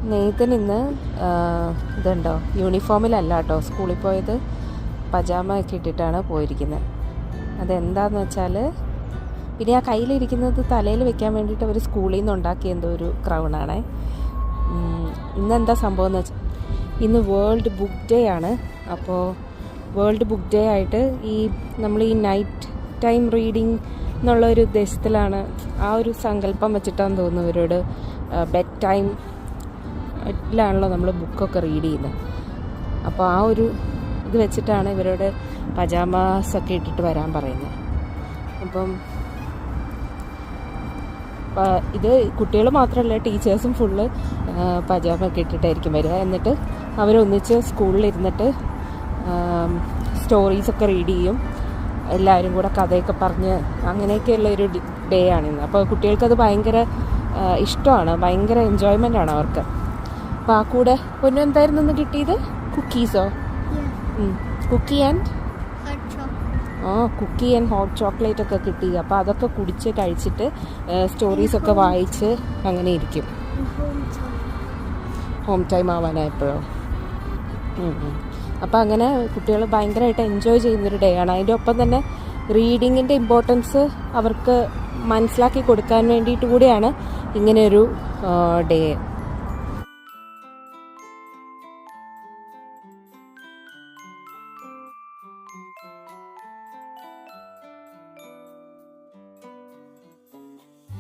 Nathan ഇന്ന് ഇതുണ്ടോ യൂണിഫോമിലല്ല കേട്ടോ സ്കൂളിൽ പോയത്, പജാമ ഒക്കെ ഇട്ടിട്ടാണ് പോയിരിക്കുന്നത്. അതെന്താന്ന് വെച്ചാൽ പിന്നെ ആ കയ്യിലിരിക്കുന്നത് തലയിൽ വെക്കാൻ വേണ്ടിയിട്ട് അവർ സ്കൂളിൽ നിന്ന് ഉണ്ടാക്കിയ എന്തോ ഒരു ക്രൗണാണേ. ഇന്നെന്താ സംഭവം എന്ന് വെച്ചാൽ ഇന്ന് വേൾഡ് ബുക്ക് ഡേ ആണ്. അപ്പോൾ വേൾഡ് ബുക്ക് ഡേ ആയിട്ട് നമ്മൾ ഈ നൈറ്റ് ടൈം റീഡിങ് എന്നുള്ളൊരു ഉദ്ദേശത്തിലാണ്, ആ ഒരു സങ്കല്പം വെച്ചിട്ടാന്ന് തോന്നുന്നു ഇവരോട് ബെഡ് ടൈം ാണല്ലോ നമ്മൾ ബുക്കൊക്കെ റീഡ് ചെയ്യുന്നത്. അപ്പോൾ ആ ഒരു ഇത് വെച്ചിട്ടാണ് ഇവരോട് പജാമാസൊക്കെ ഇട്ടിട്ട് വരാൻ പറയുന്നത്. അപ്പം ഇത് കുട്ടികൾ മാത്രമല്ല, ടീച്ചേഴ്സും ഫുള്ള് പജാമ ഒക്കെ ഇട്ടിട്ടായിരിക്കും വരിക. എന്നിട്ട് അവരൊന്നിച്ച് സ്കൂളിലിരുന്നിട്ട് സ്റ്റോറീസൊക്കെ റീഡ് ചെയ്യും, എല്ലാവരും കൂടെ കഥയൊക്കെ പറഞ്ഞ് അങ്ങനെയൊക്കെയുള്ളൊരു ഡേ ആണിന്ന്. അപ്പോൾ കുട്ടികൾക്കത് ഭയങ്കര ഇഷ്ടമാണ്, ഭയങ്കര എൻജോയ്മെൻ്റ് ആണ് അവർക്ക്. അപ്പോൾ ആ കൂടെ പൊന്നു എന്തായിരുന്നു ഇന്ന് കിട്ടിയത്? കുക്കീസോ? കുക്കി ആൻഡ് ഹോട്ട് ചോക്ലേറ്റ് ഒക്കെ കിട്ടി. അപ്പോൾ അതൊക്കെ കുടിച്ച് കഴിച്ചിട്ട് സ്റ്റോറീസൊക്കെ വായിച്ച് അങ്ങനെ ഇരിക്കും. ഹോം ടൈം ആവാനായപ്പോഴോ. അപ്പോൾ അങ്ങനെ കുട്ടികൾ ഭയങ്കരമായിട്ട് എൻജോയ് ചെയ്യുന്നൊരു ഡേ ആണ്. അതിൻ്റെ ഒപ്പം തന്നെ റീഡിങ്ങിൻ്റെ ഇമ്പോർട്ടൻസ് അവർക്ക് മനസ്സിലാക്കി കൊടുക്കാൻ വേണ്ടിയിട്ട് കൂടിയാണ് ഇങ്ങനെയൊരു ഡേ.